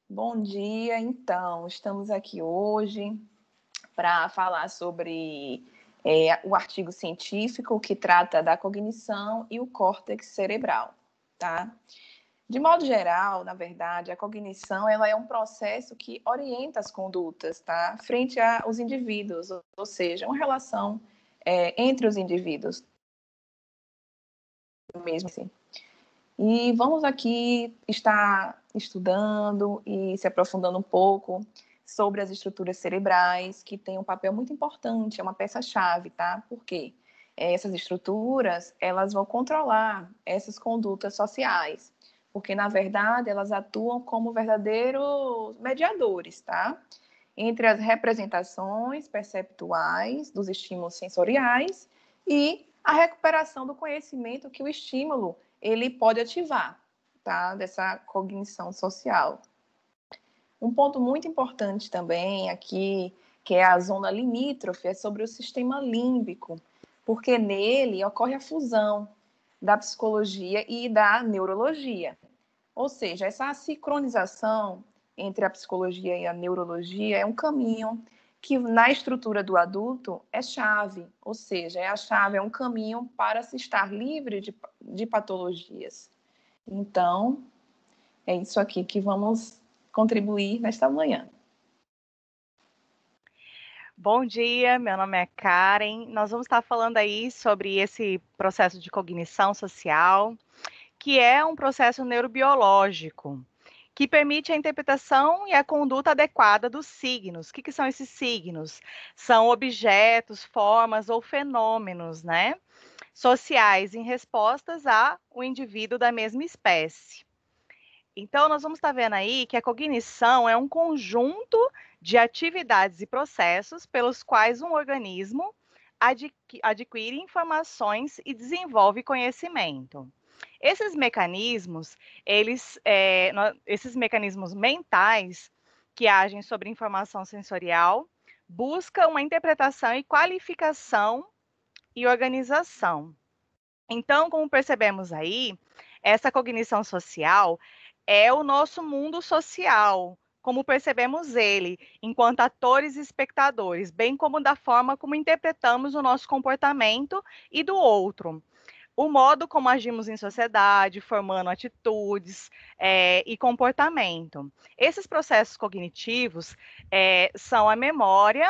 Bom dia, então, estamos aqui hoje para falar sobre o artigo científico que trata da cognição e o córtex cerebral, tá? De modo geral, na verdade, a cognição ela é um processo que orienta as condutas, tá? Frente aos indivíduos, ou seja, uma relação entre os indivíduos, mesmo assim. E vamos aqui estar estudando e se aprofundando um pouco sobre as estruturas cerebrais, que têm um papel muito importante, é uma peça-chave, tá? Por quê? Essas estruturas, elas vão controlar essas condutas sociais, porque, na verdade, elas atuam como verdadeiros mediadores, tá? Entre as representações perceptuais dos estímulos sensoriais e a recuperação do conhecimento que o estímulo ele pode ativar, tá? Dessa cognição social. Um ponto muito importante também aqui, que é a zona limítrofe, é sobre o sistema límbico, porque nele ocorre a fusão da psicologia e da neurologia. Ou seja, essa sincronização entre a psicologia e a neurologia é um caminho que na estrutura do adulto é chave, ou seja, é a chave, é um caminho para se estar livre de patologias. Então, é isso aqui que vamos contribuir nesta manhã. Bom dia, meu nome é Karen. Nós vamos estar falando aí sobre esse processo de cognição social, que é um processo neurobiológico, que permite a interpretação e a conduta adequada dos signos. O que são esses signos? São objetos, formas ou fenômenos, né, sociais em respostas ao indivíduo da mesma espécie. Então, nós vamos estar vendo aí que a cognição é um conjunto de atividades e processos pelos quais um organismo adquire informações e desenvolve conhecimento. Esses mecanismos, esses mecanismos mentais que agem sobre informação sensorial, buscam uma interpretação e qualificação e organização. Então, como percebemos aí, essa cognição social é o nosso mundo social, como percebemos ele, enquanto atores e espectadores, bem como da forma como interpretamos o nosso comportamento e do outro. O modo como agimos em sociedade, formando atitudes e comportamento. Esses processos cognitivos são a memória,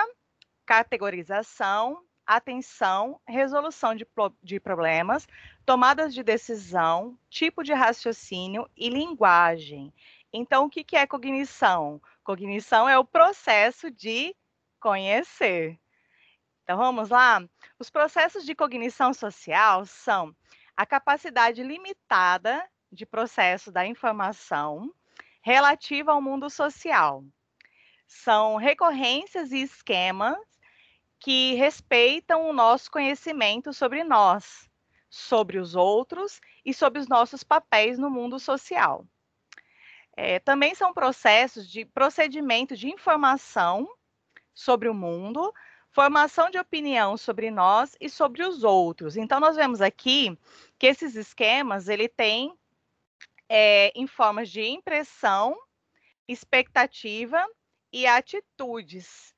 categorização, atenção, resolução de problemas, tomadas de decisão, tipo de raciocínio e linguagem. Então, o que é cognição? Cognição é o processo de conhecer. Então, vamos lá? Os processos de cognição social são a capacidade limitada de processo da informação relativa ao mundo social. São recorrências e esquemas que respeitam o nosso conhecimento sobre nós, sobre os outros e sobre os nossos papéis no mundo social. Também são processos de procedimento de informação sobre o mundo, formação de opinião sobre nós e sobre os outros. Então, nós vemos aqui que esses esquemas, ele tem em formas de impressão, expectativa e atitudes.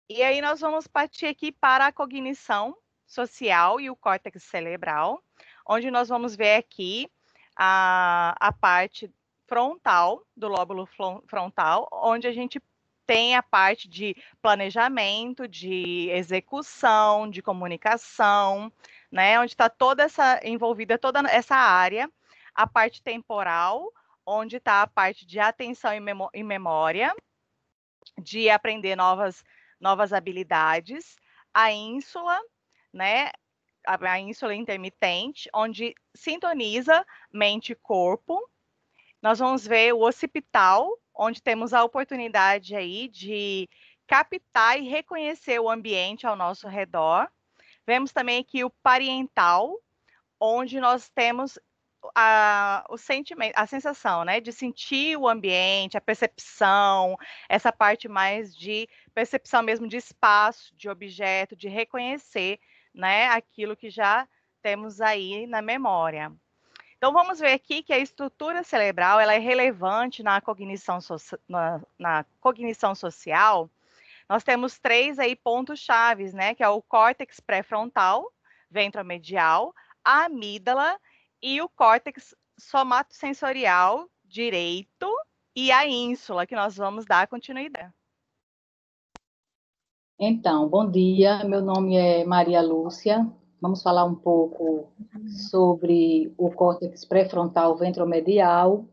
E aí nós vamos partir aqui para a cognição social e o córtex cerebral, onde nós vamos ver aqui a parte frontal, do lóbulo frontal, onde a gente tem a parte de planejamento, de execução, de comunicação, né, onde está envolvida toda essa área, a parte temporal, onde está a parte de atenção e memória, de aprender novas habilidades, a ínsula, né, a ínsula intermitente, onde sintoniza mente e corpo. Nós vamos ver o occipital, onde temos a oportunidade aí de captar e reconhecer o ambiente ao nosso redor. Vemos também aqui o parietal, onde nós temos o sentimento, a sensação, né, de sentir o ambiente, a percepção, essa parte mais de percepção mesmo de espaço, de objeto, de reconhecer, né, aquilo que já temos aí na memória. Então, vamos ver aqui que a estrutura cerebral ela é relevante na cognição, na cognição social. Nós temos 3 aí pontos chaves, né? Que é o córtex pré-frontal, ventromedial, a amígdala e o córtex somatosensorial direito e a ínsula, que nós vamos dar continuidade. Então, bom dia, meu nome é Maria Lúcia. Vamos falar um pouco sobre o córtex pré-frontal ventromedial.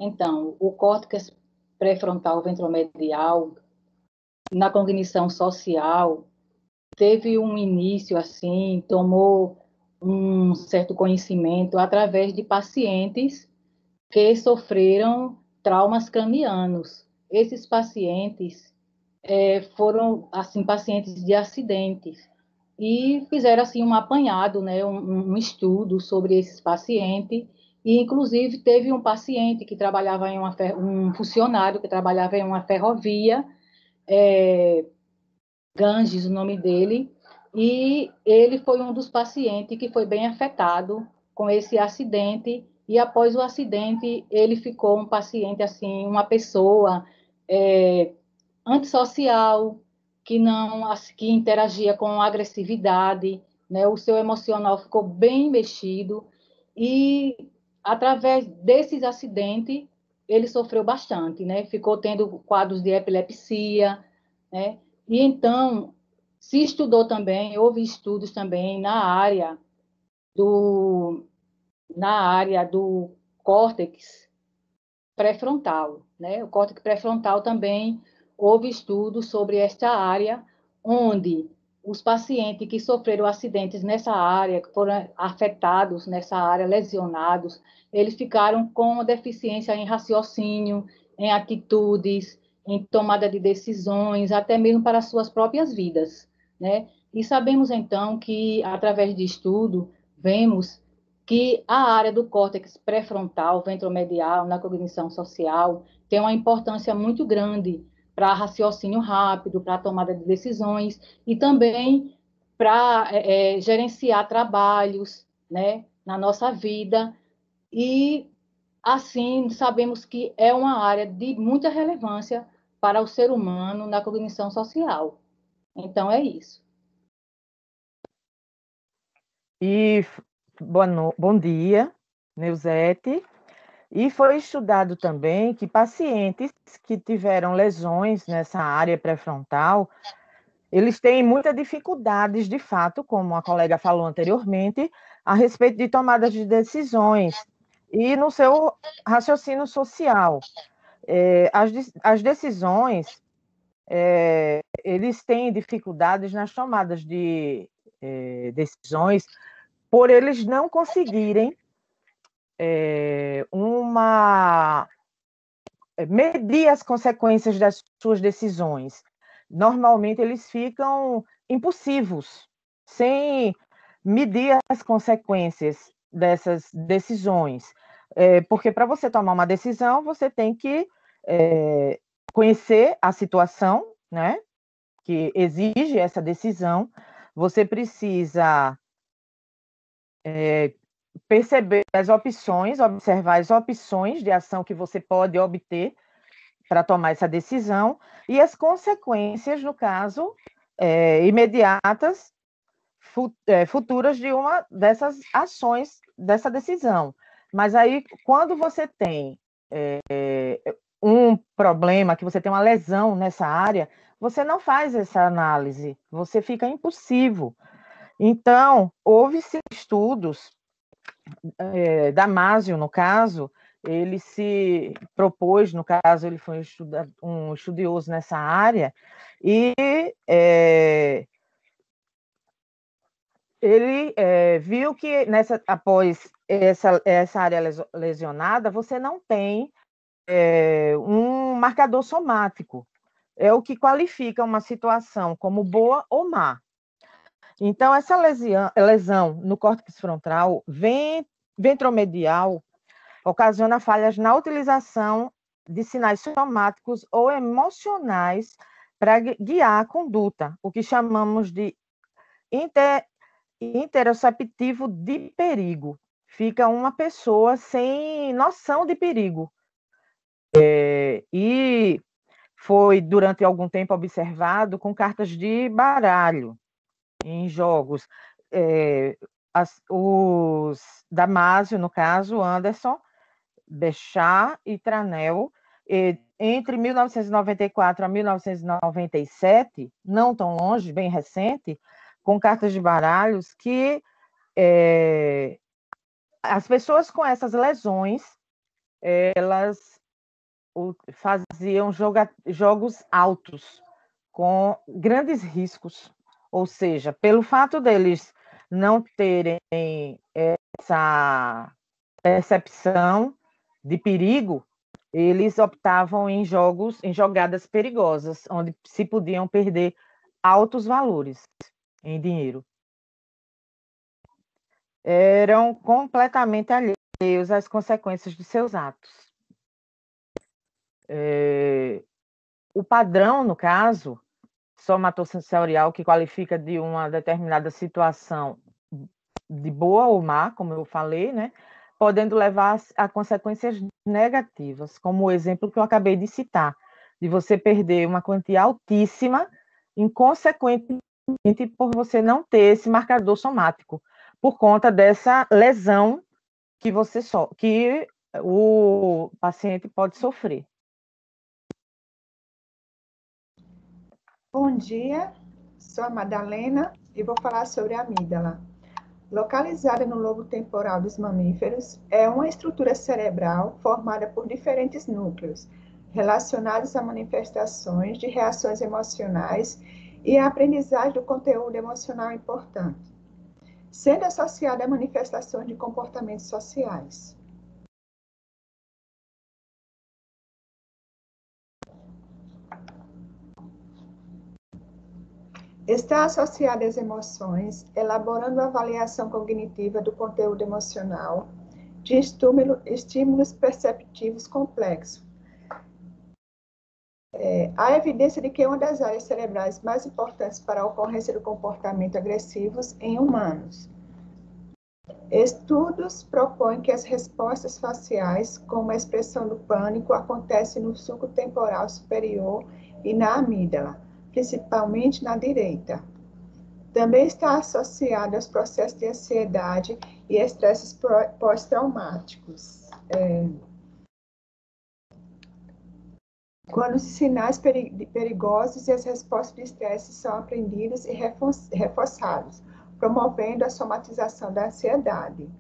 Então, o córtex pré-frontal ventromedial, na cognição social, teve um início assim, tomou um certo conhecimento através de pacientes que sofreram traumas cranianos. Esses pacientes foram assim pacientes de acidentes e fizeram assim um apanhado, né, um estudo sobre esses pacientes. E inclusive teve um paciente que trabalhava em um funcionário que trabalhava em uma ferrovia, Ganges, o nome dele, e ele foi um dos pacientes que foi bem afetado com esse acidente. E após o acidente ele ficou um paciente assim, uma pessoa antissocial, que interagia com agressividade, né? O seu emocional ficou bem mexido e através desses acidentes ele sofreu bastante, né? Ficou tendo quadros de epilepsia, né? E então se estudou também, houve estudos também na área do córtex pré-frontal, né? O córtex pré-frontal também houve estudos sobre esta área, onde os pacientes que sofreram acidentes nessa área, que foram afetados nessa área, lesionados, eles ficaram com deficiência em raciocínio, em atitudes, em tomada de decisões, até mesmo para as suas próprias vidas, né? E sabemos, então, que, através de estudo, vemos que a área do córtex pré-frontal, ventromedial, na cognição social, tem uma importância muito grande para raciocínio rápido, para a tomada de decisões e também para gerenciar trabalhos, né, na nossa vida. E, assim, sabemos que é uma área de muita relevância para o ser humano na cognição social. Então, é isso. E bom dia, Neuzete. E foi estudado também que pacientes que tiveram lesões nessa área pré-frontal, eles têm muitas dificuldades, de fato, como a colega falou anteriormente, a respeito de tomadas de decisões e no seu raciocínio social. As decisões, eles têm dificuldades nas tomadas de decisões por eles não conseguirem medir as consequências das suas decisões. Normalmente, eles ficam impulsivos, sem medir as consequências dessas decisões. Porque para você tomar uma decisão, você tem que conhecer a situação, né, que exige essa decisão. Você precisa perceber as opções, observar as opções de ação que você pode obter para tomar essa decisão e as consequências, no caso, imediatas, futuras de uma dessas ações, dessa decisão. Mas aí, quando você tem um problema, que você tem uma lesão nessa área, você não faz essa análise, você fica impulsivo. Então, houve-se estudos, Damasio, no caso, ele se propôs, no caso, ele foi um estudioso nessa área, e ele viu que após essa área lesionada, você não tem um marcador somático, é o que qualifica uma situação como boa ou má. Então, essa lesão no córtex frontal ventromedial ocasiona falhas na utilização de sinais somáticos ou emocionais para guiar a conduta, o que chamamos de interoceptivo de perigo. fica uma pessoa sem noção de perigo. E foi, durante algum tempo, observado com cartas de baralho em jogos. Os Damásio, no caso, Anderson, Bechat e Tranel, entre 1994 a 1997, não tão longe, bem recente, com cartas de baralhos que as pessoas com essas lesões, elas faziam jogos altos, com grandes riscos. Ou seja, pelo fato deles não terem essa percepção de perigo, eles optavam em jogadas perigosas, onde se podiam perder altos valores em dinheiro. Eram completamente alheios às consequências de seus atos. O padrão, no caso, somatosensorial, que qualifica de uma determinada situação de boa ou má, como eu falei, né, podendo levar a consequências negativas, como o exemplo que eu acabei de citar, de você perder uma quantia altíssima, inconsequentemente por você não ter esse marcador somático, por conta dessa lesão que o paciente pode sofrer. Bom dia, sou a Madalena e vou falar sobre a amígdala. Localizada no lobo temporal dos mamíferos, é uma estrutura cerebral formada por diferentes núcleos, relacionados a manifestações de reações emocionais e a aprendizagem do conteúdo emocional importante, sendo associada a manifestações de comportamentos sociais. Está associada às emoções, elaborando a avaliação cognitiva do conteúdo emocional, de estímulos perceptivos complexos. Há evidência de que é uma das áreas cerebrais mais importantes para a ocorrência do comportamento agressivos em humanos. Estudos propõem que as respostas faciais, como a expressão do pânico, acontecem no sulco temporal superior e na amígdala, principalmente na direita. Também está associado aos processos de ansiedade e estresses pós-traumáticos. Quando os sinais perigosos e as respostas de estresse são aprendidos e reforçados, promovendo a somatização da ansiedade.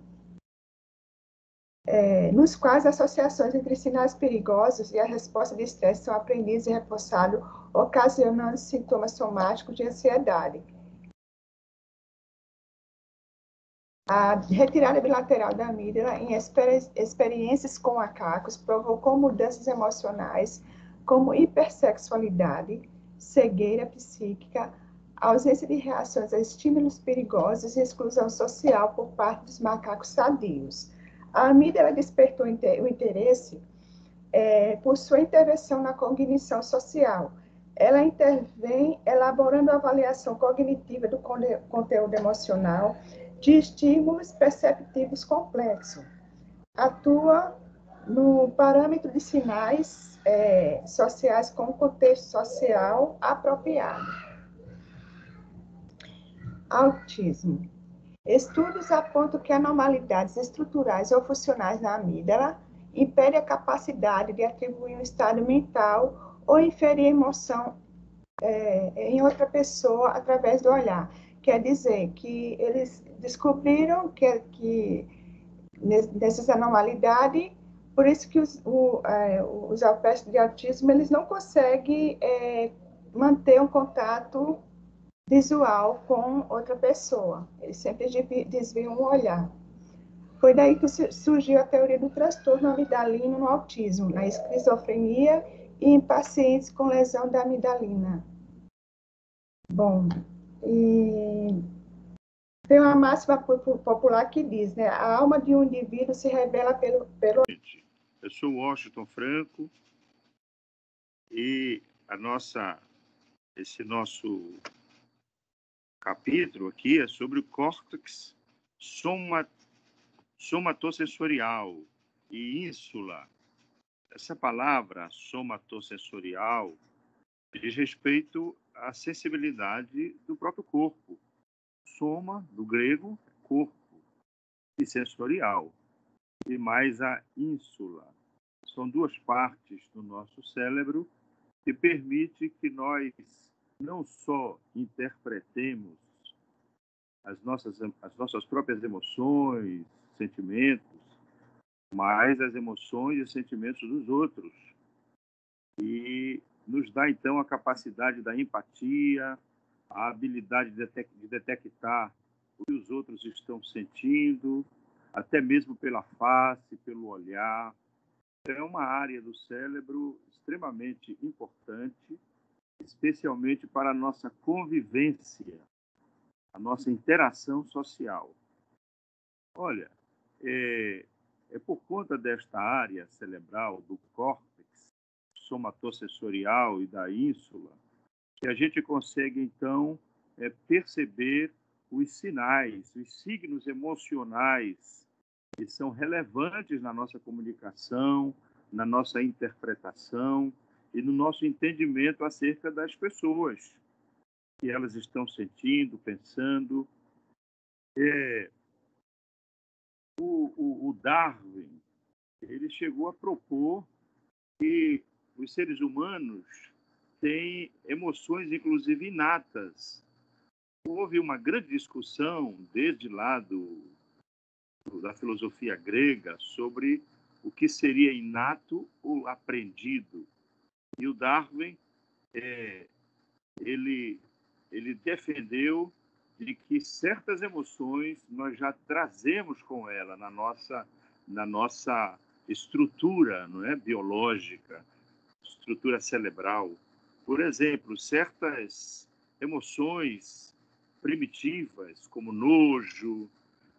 Nos quais associações entre sinais perigosos e a resposta de estresse são aprendidos e reforçados, ocasionando sintomas somáticos de ansiedade. A retirada bilateral da amígdala em experiências com macacos provocou mudanças emocionais como hipersexualidade, cegueira psíquica, ausência de reações a estímulos perigosos e exclusão social por parte dos macacos sadios. A amígdala despertou o interesse por sua intervenção na cognição social. Ela intervém elaborando a avaliação cognitiva do conteúdo emocional de estímulos perceptivos complexos. Atua no parâmetro de sinais sociais com contexto social apropriado. Autismo. Estudos apontam que anormalidades estruturais ou funcionais na amígdala impedem a capacidade de atribuir um estado mental ou inferir emoção em outra pessoa através do olhar. Quer dizer que eles descobriram que nessas anormalidades, por isso que os alpestres de autismo eles não conseguem manter um contato visual com outra pessoa. Eles sempre desviam o olhar. Foi daí que surgiu a teoria do transtorno amidalino no autismo, na esquizofrenia e em pacientes com lesão da amidalina. Bom, e tem uma máxima popular que diz, né? A alma de um indivíduo se revela pelo... Eu sou Washington Franco e esse nosso capítulo aqui é sobre o córtex somatossensorial e ínsula. Essa palavra somatossensorial diz respeito à sensibilidade do próprio corpo. Soma, do grego, corpo, e sensorial. E mais a ínsula. São duas partes do nosso cérebro que permite que nós não só interpretemos as nossas próprias emoções, sentimentos, mas as emoções e sentimentos dos outros. E nos dá, então, a capacidade da empatia, a habilidade de detectar o que os outros estão sentindo, até mesmo pela face, pelo olhar. É uma área do cérebro extremamente importante, especialmente para a nossa convivência, a nossa interação social. Olha, é por conta desta área cerebral, do córtex somatossensorial e da ínsula, que a gente consegue, então, perceber os sinais, os signos emocionais que são relevantes na nossa comunicação, na nossa interpretação e no nosso entendimento acerca das pessoas que elas estão sentindo, pensando. O Darwin, ele chegou a propor que os seres humanos têm emoções, inclusive, inatas. Houve uma grande discussão, desde lá da filosofia grega, sobre o que seria inato ou aprendido. E o Darwin, ele defendeu de que certas emoções nós já trazemos com ela na nossa estrutura, não é, biológica, estrutura cerebral. Por exemplo, certas emoções primitivas, como nojo,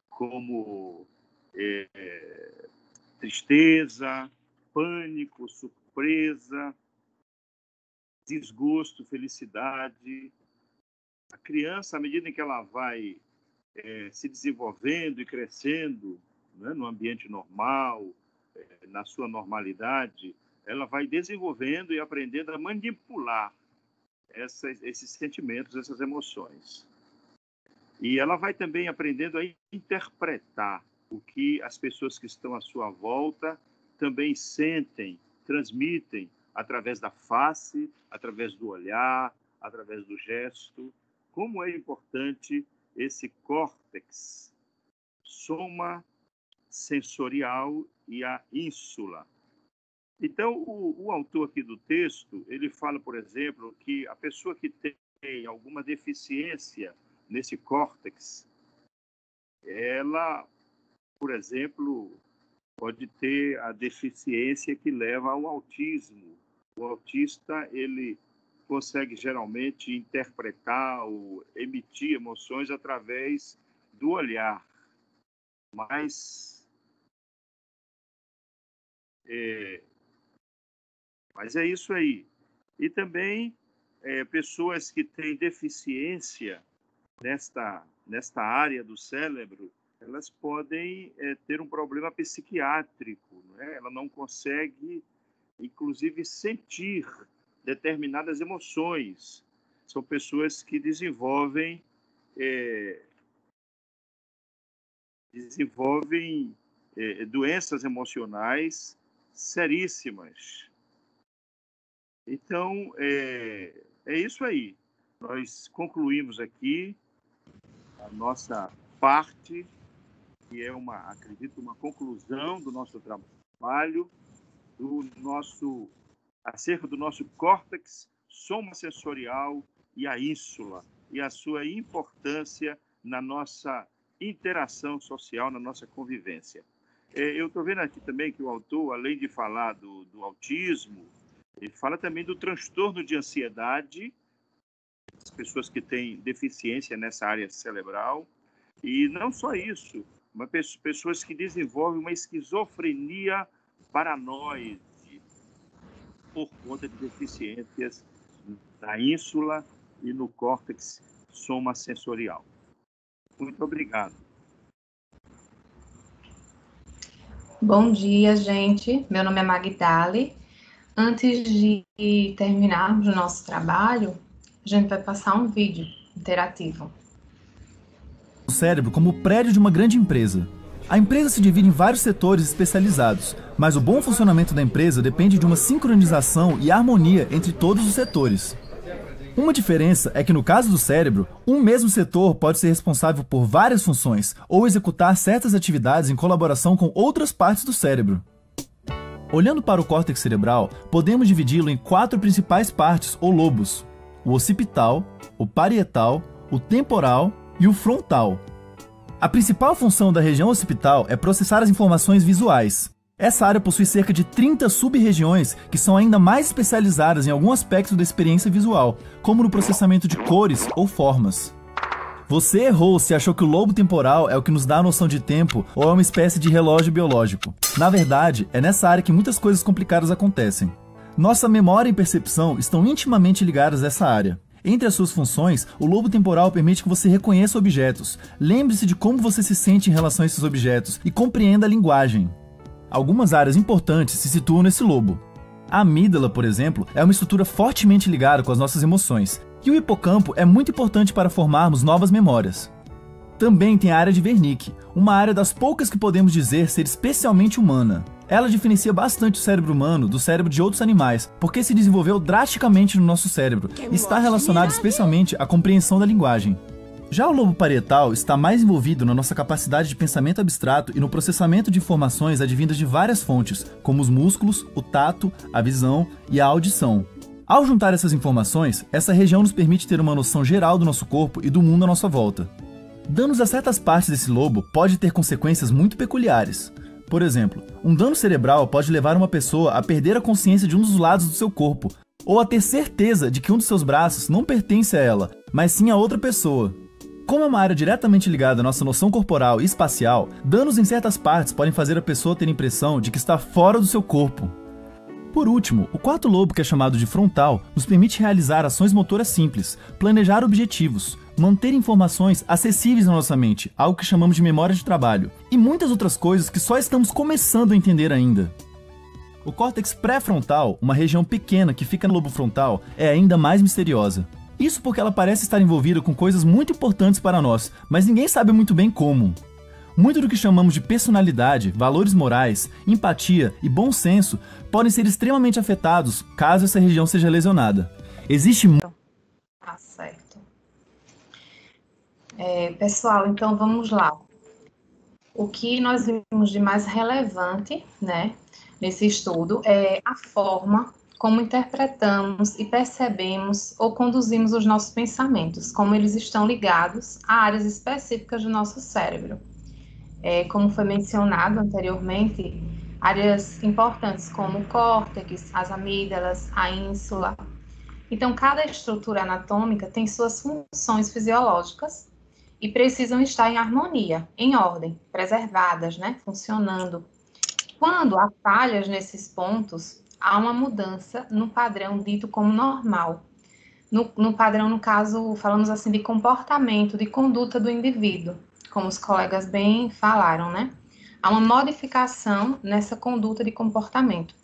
como tristeza, pânico, surpresa, desgosto, felicidade. A criança, à medida em que ela vai se desenvolvendo e crescendo, né, no ambiente normal, na sua normalidade, ela vai desenvolvendo e aprendendo a manipular esses sentimentos, essas emoções. E ela vai também aprendendo a interpretar o que as pessoas que estão à sua volta também sentem, transmitem através da face, através do olhar, através do gesto. Como é importante esse córtex soma sensorial e a ínsula. Então, o autor aqui do texto, ele fala, por exemplo, que a pessoa que tem alguma deficiência nesse córtex, ela, por exemplo, pode ter a deficiência que leva ao autismo. O autista, ele consegue geralmente interpretar ou emitir emoções através do olhar, mas é isso aí. E também pessoas que têm deficiência nesta área do cérebro, elas podem ter um problema psiquiátrico, né? Ela não consegue, inclusive, sentir determinadas emoções. São pessoas que desenvolvem doenças emocionais seríssimas. Então, é isso aí. Nós concluímos aqui a nossa parte, que é acredito, uma conclusão do nosso trabalho, acerca do nosso córtex somatosensorial e a ínsula, e a sua importância na nossa interação social, na nossa convivência. Eu estou vendo aqui também que o autor, além de falar do autismo, ele fala também do transtorno de ansiedade, as pessoas que têm deficiência nessa área cerebral, e não só isso, mas pessoas que desenvolvem uma esquizofrenia paranoide por conta de deficiências na ínsula e no córtex somatosensorial. Muito obrigado. Bom dia, gente. Meu nome é Magdali. Antes de terminarmos o nosso trabalho, a gente vai passar um vídeo interativo. O cérebro como o prédio de uma grande empresa. A empresa se divide em vários setores especializados, mas o bom funcionamento da empresa depende de uma sincronização e harmonia entre todos os setores. Uma diferença é que no caso do cérebro, um mesmo setor pode ser responsável por várias funções ou executar certas atividades em colaboração com outras partes do cérebro. Olhando para o córtex cerebral, podemos dividi-lo em 4 principais partes ou lobos: o occipital, o parietal, o temporal e o frontal. A principal função da região occipital é processar as informações visuais. Essa área possui cerca de 30 sub-regiões que são ainda mais especializadas em algum aspecto da experiência visual, como no processamento de cores ou formas. Você errou se achou que o lobo temporal é o que nos dá a noção de tempo ou é uma espécie de relógio biológico. Na verdade, é nessa área que muitas coisas complicadas acontecem. Nossa memória e percepção estão intimamente ligadas a essa área. Entre as suas funções, o lobo temporal permite que você reconheça objetos, lembre-se de como você se sente em relação a esses objetos e compreenda a linguagem. Algumas áreas importantes se situam nesse lobo. A amígdala, por exemplo, é uma estrutura fortemente ligada com as nossas emoções, e o hipocampo é muito importante para formarmos novas memórias. Também tem a área de Wernicke, uma área das poucas que podemos dizer ser especialmente humana. Ela diferencia bastante o cérebro humano do cérebro de outros animais, porque se desenvolveu drasticamente no nosso cérebro e está relacionado especialmente à compreensão da linguagem. Já o lobo parietal está mais envolvido na nossa capacidade de pensamento abstrato e no processamento de informações advindas de várias fontes, como os músculos, o tato, a visão e a audição. Ao juntar essas informações, essa região nos permite ter uma noção geral do nosso corpo e do mundo à nossa volta. Danos a certas partes desse lobo pode ter consequências muito peculiares. Por exemplo, um dano cerebral pode levar uma pessoa a perder a consciência de um dos lados do seu corpo, ou a ter certeza de que um dos seus braços não pertence a ela, mas sim a outra pessoa. Como é uma área diretamente ligada à nossa noção corporal e espacial, danos em certas partes podem fazer a pessoa ter a impressão de que está fora do seu corpo. Por último, o quarto lobo, que é chamado de frontal, nos permite realizar ações motoras simples, planejar objetivos, manter informações acessíveis na nossa mente, algo que chamamos de memória de trabalho, e muitas outras coisas que só estamos começando a entender ainda. O córtex pré-frontal, uma região pequena que fica no lobo frontal, é ainda mais misteriosa. Isso porque ela parece estar envolvida com coisas muito importantes para nós, mas ninguém sabe muito bem como. Muito do que chamamos de personalidade, valores morais, empatia e bom senso podem ser extremamente afetados caso essa região seja lesionada. Existe Tá certo. Pessoal, então vamos lá. O que nós vimos de mais relevante, né, nesse estudo é a forma como interpretamos e percebemos ou conduzimos os nossos pensamentos, como eles estão ligados a áreas específicas do nosso cérebro. Como foi mencionado anteriormente, áreas importantes como o córtex, as amígdalas, a ínsula. Então, cada estrutura anatômica tem suas funções fisiológicas e precisam estar em harmonia, em ordem, preservadas, né, funcionando. Quando há falhas nesses pontos, há uma mudança no padrão dito como normal. No padrão, no caso, falamos assim de comportamento, de conduta do indivíduo, como os colegas bem falaram, né? Há uma modificação nessa conduta de comportamento.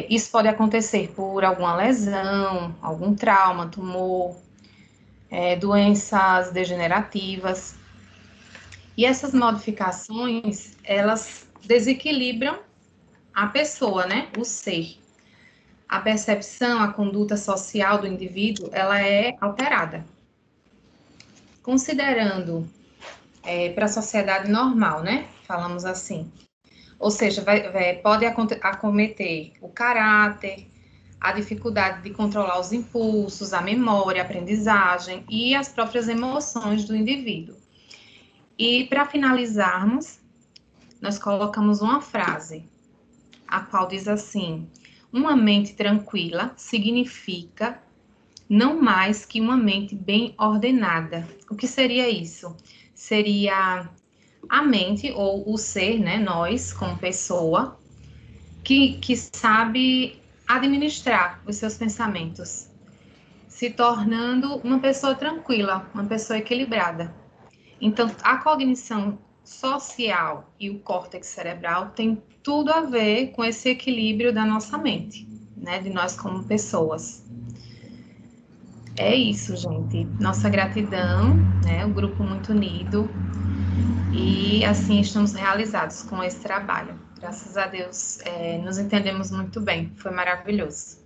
Isso pode acontecer por alguma lesão, algum trauma, tumor, doenças degenerativas. E essas modificações, elas desequilibram a pessoa, né? O ser. A percepção, a conduta social do indivíduo, ela é alterada. Considerando para a sociedade normal, né? Falamos assim. Ou seja, pode acometer o caráter, a dificuldade de controlar os impulsos, a memória, a aprendizagem e as próprias emoções do indivíduo. E para finalizarmos, nós colocamos uma frase, a qual diz assim: uma mente tranquila significa não mais que uma mente bem ordenada. O que seria isso? Seria a mente, ou o ser, né, nós, como pessoa, que sabe administrar os seus pensamentos, se tornando uma pessoa tranquila, uma pessoa equilibrada. Então, a cognição social e o córtex cerebral tem tudo a ver com esse equilíbrio da nossa mente, né, de nós como pessoas. É isso, gente. Nossa gratidão, né, o grupo muito unido, e assim estamos realizados com esse trabalho. Graças a Deus, nos entendemos muito bem, foi maravilhoso.